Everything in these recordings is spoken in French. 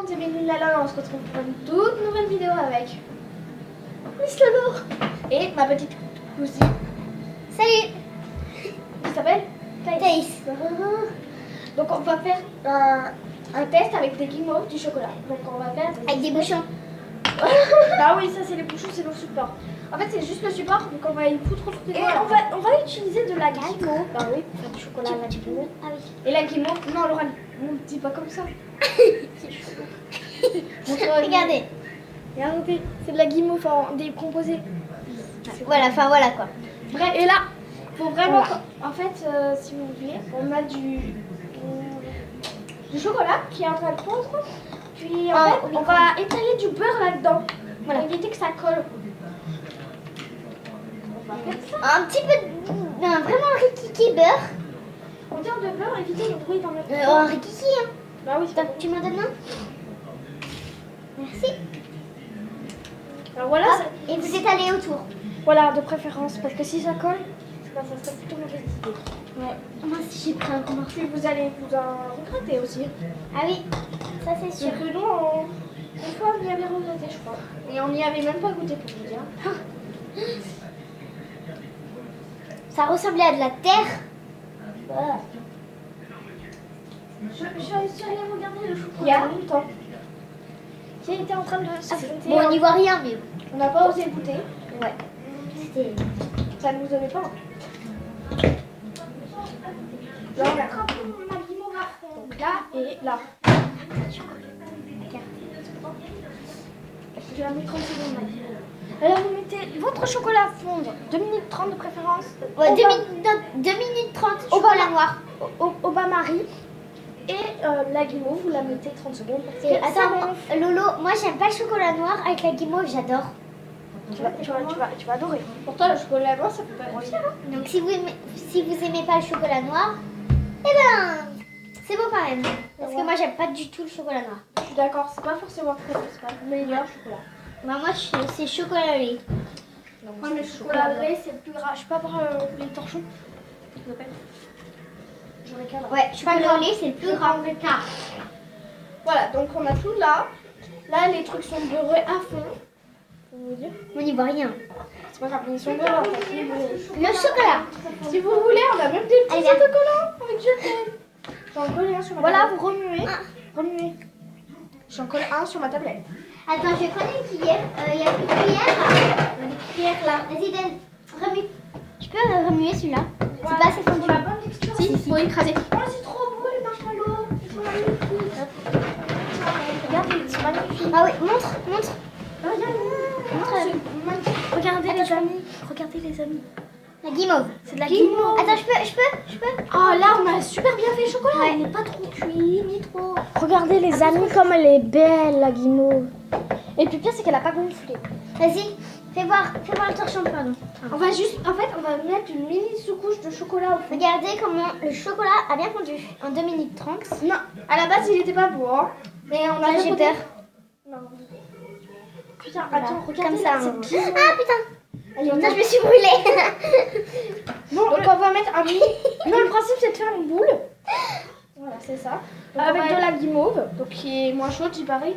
monde, c'est Méline Lala, on se retrouve pour une toute nouvelle vidéo avec Miss Lolo et ma petite cousine. Salut. Qui s'appelle Thaïs. Donc on va faire un test avec des guimauves du chocolat. Donc on va faire Avec des bouchons. Ah oui, ça c'est les bouchons, c'est le support. En fait c'est juste le support, donc on va y foutre des doigts. On va utiliser de la guimauve. Ah oui, pour faire du chocolat à la guimauve. Ah oui. Et la guimauve, non Laura, ne dis pas comme ça. Regardez. Regardez, c'est de la guimauve en décomposée. Voilà, enfin voilà quoi. Bref, et là, faut vraiment. En fait, si vous voulez, on a du chocolat qui est en train de fondre. Puis en fait, on va étaler du beurre là-dedans. Voilà. Pour éviter que ça colle. On va faire ça. Un petit peu, vraiment un rikiki beurre. En termes de beurre, évitez le bruit dans le. Un rikiki hein. Bah oui, c'est Tu m'en donnes un? Merci. Alors voilà. Et vous étalez autour. Voilà, de préférence, parce que si ça colle, ça serait plutôt mauvaise idée. Ouais. Moi si j'ai pris un comment. Puis vous allez vous en regretter aussi. Ah oui, ça c'est sûr. C'est que nous, une fois, on y avait regretté, je crois. Et on n'y avait même pas goûté pour vous dire. Ça ressemblait à de la terre. Voilà. Je suis allée regarder le chocolat il y a longtemps. Qui était en train de se fêter. Bon, on n'y voit rien, mais On n'a pas osé goûter. ouais. C'était. Ça ne nous avait pas. Là, on attrape ma guimauve à fond. Donc là et là. Je vais la mettre 30 secondes, ma guimauve. Alors, vous mettez votre chocolat à fondre. 2 minutes 30 de préférence. Ouais, 2 minutes 30 chocolat noir. Au bain-marie. Et la guimauve, vous la mettez 30 secondes. Parce que Attends, Lolo, moi j'aime pas le chocolat noir avec la guimauve, j'adore. Tu vas adorer. Pourtant, le chocolat noir, ça peut pas grossir. Hein. Donc si vous aimez pas le chocolat noir, eh ben c'est beau quand même. Parce que moi j'aime pas du tout le chocolat noir. Je suis d'accord, c'est pas forcément très bon, c'est pas le meilleur chocolat. Bah, moi c'est chocolat lait. Moi, le chocolat lait, c'est le plus gras. Je peux avoir les torchons, s'il vous plaît. J'aurais qu'à Ouais, chocolat lait c'est le plus gras. Voilà, donc on a tout là. Là, les trucs sont beurrés à fond. Pour vous dire. On n'y voit rien. C'est pas grave, ils sont beurrés en fait. Le chocolat. Si vous voulez, on a même des petits Allez, viens. autocollants avec je t'aime. J'en colle un sur ma tablette. Voilà, vous remuez. Remuez. J'en colle un sur ma tablette. Attends, je vais prendre une cuillère. Il y a plus de cuillère. Une cuillère là. Vas-y, donne. Remue. Tu peux remuer celui-là. C'est pas assez fondu. La bonne texture. Si, faut écraser. Oh, c'est trop beau les marshmallows. Ils sont magnifiques. Regarde, ils sont magnifiques. Ah oui, montre. Regardez les amis. Regardez les amis. La guimauve. C'est de la guimauve. Attends, je peux. Oh là, on a super bien fait le chocolat. Ouais. Il n'est pas trop cuit, ni trop. Regardez les amis comme elle est belle la guimauve. Et le plus pire c'est qu'elle a pas gonflé. Vas-y, fais voir le torchon, pardon. On va juste, en fait, on va mettre une mini sous-couche de chocolat au fond. Regardez comment le chocolat a bien fondu en 2 minutes 30. Non, à la base il était pas beau, hein. Mais on a Là, j'ai peur. Non. Putain, Voilà. attends, regardez Comme ça. cette guimauve. Ah putain. Elle est Putain, je me suis brûlée. Bon, donc on va mettre un mini. Non, le principe c'est de faire une boule. Voilà, c'est ça. Donc, avec de la guimauve, donc qui est moins chaude, j'y parie.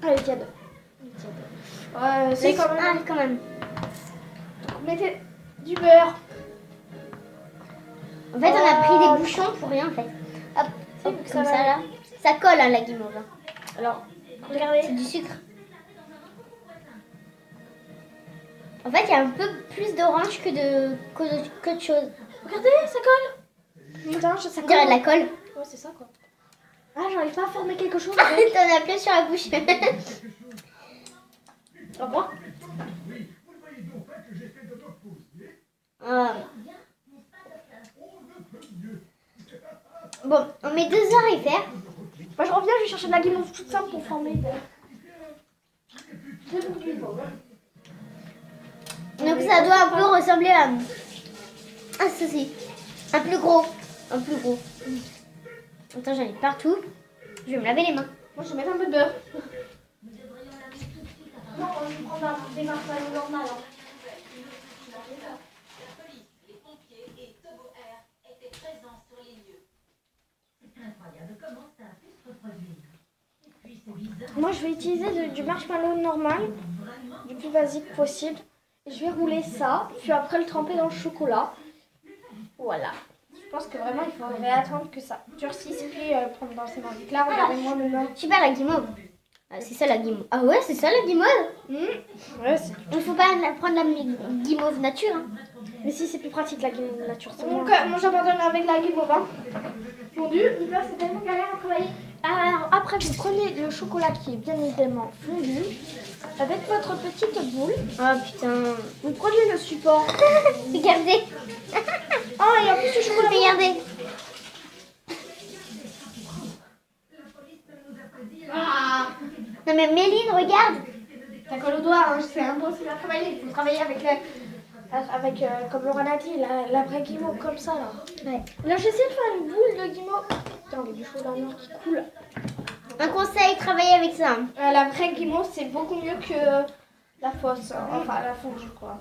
Elle est tiède. C'est quand même. Ah, quand même. Donc, mettez du beurre. En fait, on a pris des bouchons pour rien en fait. Hop, C'est hop, que comme ça ça va. là. Ça colle hein, la guimauve. Hein. Alors, regardez. C'est du sucre. En fait, il y a un peu plus d'orange que de chose. Regardez, ça colle. Putain, ça On dirait de la colle. Ouais, c'est ça quoi. Ah, j'arrive pas à former quelque chose. T'en as plein sur la bouche. Au revoir. Ah. Bon, on met 2 heures à y faire. Bah, je reviens, je vais chercher de la guimauve toute simple pour former. Donc ça doit un peu ressembler à ceci. Un plus gros. Attends, j'en ai partout. Je vais me laver les mains. Moi, je vais mettre un peu de beurre. Non, je vais prendre des marshmallows normales. La police, les pompiers et Togo Air étaient présents sur les lieux. C'est incroyable comment ça a pu se reproduire. Et puis Moi, je vais utiliser du marshmallow normal, du plus basique possible. Et je vais rouler ça, puis après le tremper dans le chocolat. Voilà. Je pense que vraiment, il faudrait attendre que ça durcisse, puis prendre dans ses mains. Donc là, regardez-moi mes mains. Super la guimauve. Ah, c'est ça la guimauve. Ah ouais, c'est ça la guimauve. Ouais, Il faut pas prendre la guimauve nature. Hein. mais si, c'est plus pratique la guimauve nature. Donc, moi, j'abandonne avec la guimauve. Hein. Fondu, donc là, c'est tellement galère à travailler. Alors, après, vous prenez le chocolat qui est bien évidemment fondu. Avec votre petite boule. Oh putain. Vous prenez le support. Regardez. Oh, et en plus, le chocolat. Regardez. Ah. Non mais Méline, regarde. Ça colle au doigt, hein, c'est impossible à travailler. Il faut travailler avec comme Laura a dit, la vraie guimauve comme ça là. Ouais. Là, j'essaie de faire une boule de guimauve. Putain, il y a du chocolat noir qui coule. Un conseil, travaillez avec ça. La vraie guimauve, c'est beaucoup mieux que la fausse. Enfin, la fondue quoi.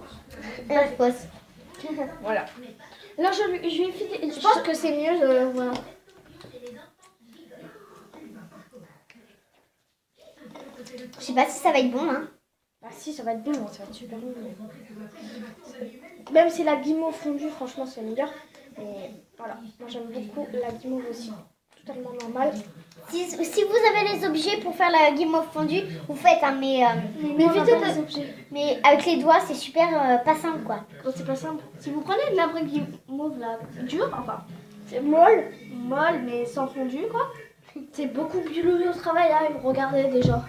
La fausse. Voilà. Là, je vais filer. Je pense que c'est mieux de. Voilà. Je sais pas si ça va être bon, hein. Ah si, ça va être bon, ça va être super bon. Même si la guimauve fondue, franchement, c'est meilleur. Mais voilà, moi j'aime beaucoup la guimauve aussi. Totalement normal. Si vous avez les objets pour faire la guimauve fondue, vous faites, hein, mais évitez les objets. mais avec les doigts, c'est super pas simple, quoi. Quand c'est pas simple. Si vous prenez de la vraie guimauve là, dure, enfin, c'est molle, mais sans fondu quoi. C'est beaucoup plus lourd au travail là, regardez déjà.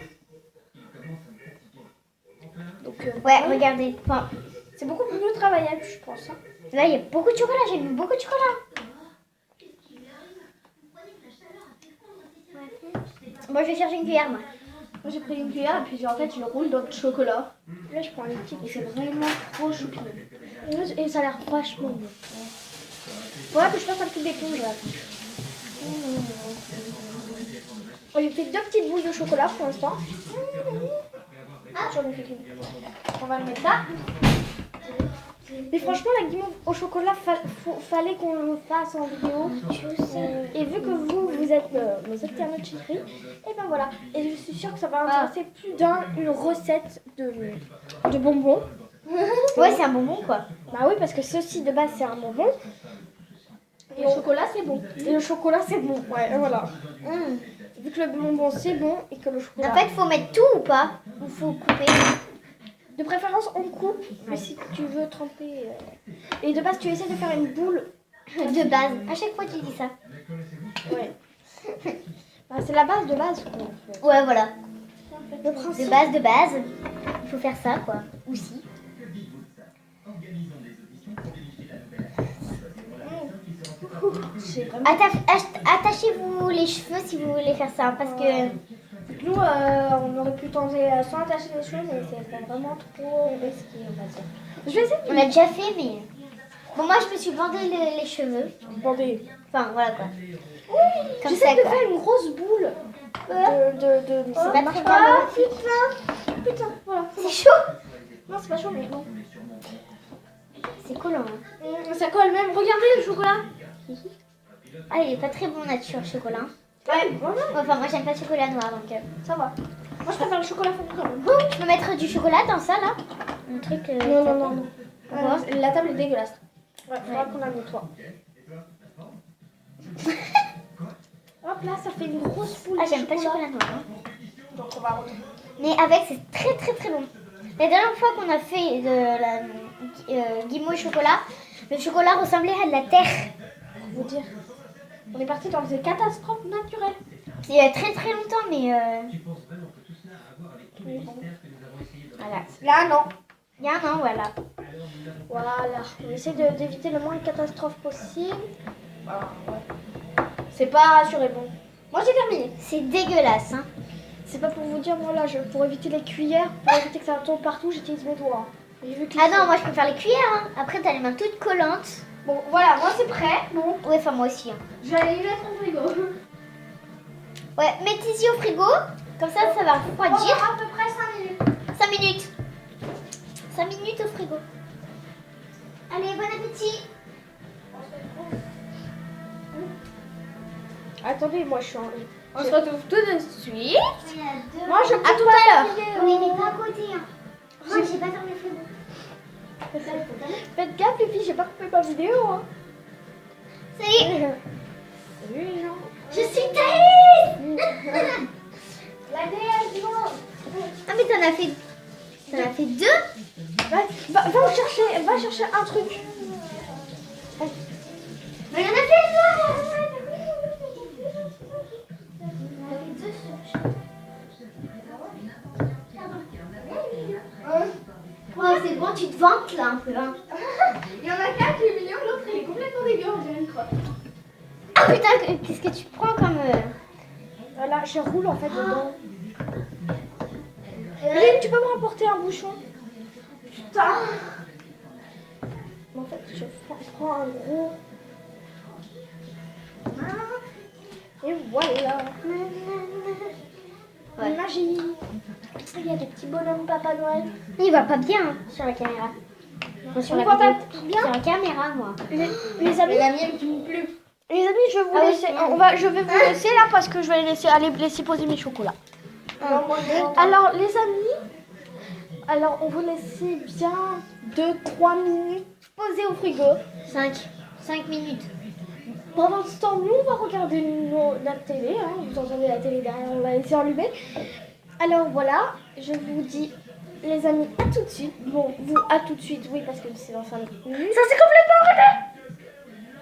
Donc, Ouais, regardez. Enfin, c'est beaucoup plus travaillable, je pense. Hein. là, il y a beaucoup de chocolat. J'ai mis beaucoup de chocolat. Moi, je vais chercher une cuillère, moi. Moi j'ai pris une cuillère et puis en fait je le roule dans le chocolat. Là je prends une petite et c'est vraiment trop choupi. Et ça a l'air vachement bon. Ouais, puis je passe un petit d'éponge là. J'ai fait 2 petites boules de chocolat pour l'instant. J'en ai fait qu'une. On va le mettre là. Mais franchement, la guimauve au chocolat, fallait qu'on le fasse en vidéo. Et vu que vous êtes mes internautes chéris, et ben voilà. Et je suis sûre que ça va intéresser plus d'un une recette de bonbons. Ouais, c'est un bonbon, quoi. Bah oui, parce que ceci de base c'est un bonbon. Et le chocolat c'est bon. Et le chocolat c'est bon. Ouais, voilà. Vu que le bonbon c'est bon et que le chocolat. En fait, faut mettre tout ou pas? Ou faut couper? De préférence on coupe, mais si tu veux tremper. Et de base tu essaies de faire une boule. De base. À chaque fois, tu dis ça. Ouais. Bah, c'est la base de base. Quoi, en fait. Ouais, voilà. Le principe. De base. Il faut faire ça, quoi. Aussi. C'est vraiment. Attachez-vous les cheveux si vous voulez faire ça. Parce que. Nous, on aurait pu tenter sans attacher les cheveux, mais c'est vraiment trop risqué, on va dire. Je vais essayer de On l'a déjà fait, mais. Bon, moi, je me suis bandé les cheveux. bander. Enfin, voilà, quoi. Comme J'essaie ça, de quoi. faire une grosse boule de C'est pas très marshmallow. grave. Putain, voilà. C'est chaud. Non, c'est pas chaud, mais bon. C'est collant. Hein. Ça colle même. Regardez le chocolat. Ah, il est pas très bon nature, le chocolat. Ouais, voilà. Enfin, moi, j'aime pas le chocolat noir, donc. Ça va. Moi, je préfère le chocolat fondu quand même. Je peux mettre du chocolat dans ça, là? Un truc. Non. Pourquoi La table est dégueulasse. Ouais, faudra qu'on la nettoie. Hop là, ça fait une grosse boule Ah, de j'aime pas le chocolat. chocolat noir. Hein. Donc, on va retourner. Mais avec, c'est très très très bon. La dernière fois qu'on a fait de la guimauve chocolat, le chocolat ressemblait à de la terre. Pour vous dire. On est parti dans des catastrophes naturelles. Il y a très très longtemps, mais voilà. Là, non. Il y a un an, voilà. Voilà. On essaie d'éviter le moins de catastrophes possible. Voilà, ouais. C'est pas rassuré, bon. Moi, j'ai terminé. C'est dégueulasse, hein. C'est pas pour vous dire, moi, là, pour éviter les cuillères, pour éviter que ça tombe partout, j'utilise mes doigts. Et vu que Ah non, moi je préfère les cuillères, hein. Après, t'as les mains toutes collantes. Bon, voilà, moi, c'est prêt. Bon, Ouais, enfin moi aussi. Hein. je vais aller les mettre au frigo. Ouais, mettez-y au frigo. Comme ça, ça va refroidir. À peu près 5 minutes. 5 minutes. 5 minutes au frigo. Allez, bon appétit. Attendez, moi, je suis en... On se retrouve tout de suite. Il y a deux. Moi, je À coupe tout pas à la l'heure. vidéo. Oui, mais pas à côté. Hein. Moi, j'ai pas fermé le frigo. Faites gaffe, les filles, j'ai pas coupé ma vidéo. Hein. Ça y est, Salut les gens. je suis Thaïs. La déesse du monde. Ah, mais t'en as fait deux. Va chercher un truc. Mais il y en a fait deux. Oh, c'est bon, tu te vantes là un peu. Hein. Il y en a qu'un qui est mignon, l'autre il est complètement dégueu, on dirait une crotte. Ah putain, qu'est-ce que tu prends comme... Voilà, je roule en fait dedans. Lynn, tu peux me rapporter un bouchon? Putain. En fait, je prends un gros. Et voilà. Ouais. Magie. Il y a des petits bonhommes Papa Noël. Il va pas bien hein, sur la caméra. Enfin, sur On la voit vidéo. pas bien. Sur la caméra, moi. Les amis, la mienne filme plus. les amis, je vais vous Ah oui, laisser. c'est Je vais vous laisser là parce que je vais aller laisser poser mes chocolats. Alors les amis, alors on vous laisse bien 2-3 minutes poser au frigo. 5 minutes. Pendant ce temps, nous on va regarder notre télé. Hein. Vous entendez la télé derrière, on va laisser allumer. Alors voilà, je vous dis les amis à tout de suite. Bon, vous à tout de suite, oui parce que c'est dans 5 minutes. Ça c'est complètement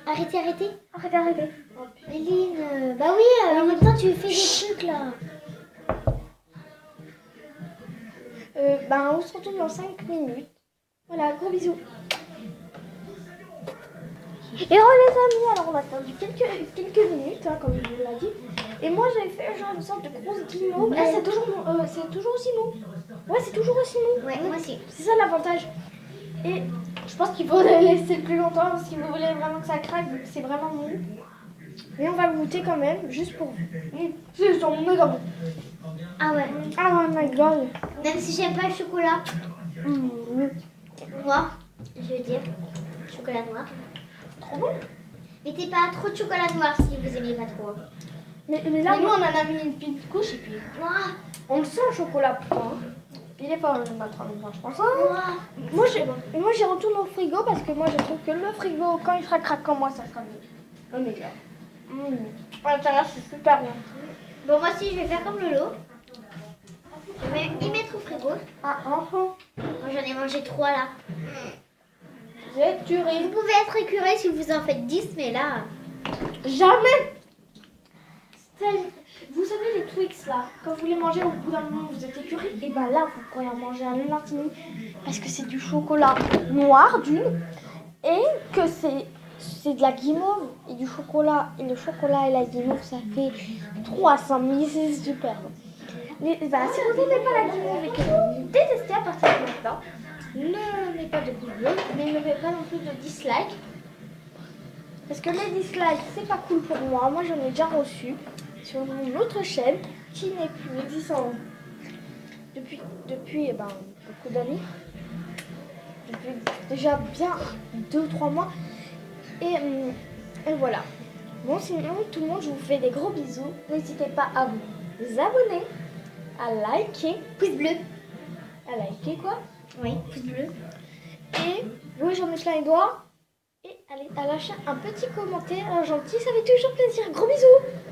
arrêté. Arrêtez. Arrêtez. Méline, bah oui, en même temps tu fais des trucs là. On se retrouve dans 5 minutes. Voilà, gros bisous. Et les amis, alors on a perdu quelques minutes, hein, comme je vous l'ai dit. Et moi j'avais fait genre une sorte de grosse guimauve. Ah, c'est toujours aussi mou. Ouais, c'est toujours aussi mou. Ouais, moi aussi. C'est ça l'avantage. Et je pense qu'il faut le laisser plus longtemps si vous voulez vraiment que ça craque, vu que c'est vraiment mou. Mais on va le goûter quand même, juste pour vous. C'est son méga bon. Ah ouais. Oh my god. Même si j'aime pas le chocolat. Noir, je veux dire. Chocolat noir. Trop bon. Mettez pas trop de chocolat noir si vous aimez pas trop. Mais là, nous on en a mis une petite couche et puis Noir. on le sent le chocolat pourtant. Il est pas en mettre en même temps, je pense. Noir. Moi j'y retourne au frigo parce que moi je trouve que le frigo, quand il sera craquant, moi ça sera mieux. Oh mais là. Ouais, ça là, c'est super bon. Bon, moi aussi je vais faire comme Lolo. Je vais y mettre au frigo. Ah, enfin. Moi j'en ai mangé 3 là. J'ai tué. Vous pouvez être écuré si vous en faites 10, mais là. Jamais. Vous savez les Twix là, quand vous les mangez au bout d'un moment vous êtes écuré, et ben là vous pourrez en manger un infini parce que c'est du chocolat noir d'une et que c'est de la guimauve et du chocolat et le chocolat et la guimauve ça fait 300 000, c'est super. Mais si vous n'aimez pas la guimauve et que vous détestez à partir de maintenant, ne mettez pas de pouce bleu, mais ne mettez pas non plus de dislike. Parce que les dislikes, c'est pas cool pour moi. Moi, j'en ai déjà reçu sur une autre chaîne qui n'est plus existante depuis beaucoup d'années. Depuis déjà bien 2-3 mois. Et voilà. Bon, sinon, tout le monde, je vous fais des gros bisous. N'hésitez pas à vous abonner, à liker. Pouce bleu. À liker quoi. Oui, pouce bleu. Et oui, j'en ai plein les doigts. Et allez, à lâcher un petit commentaire gentil, ça fait toujours plaisir. Gros bisous.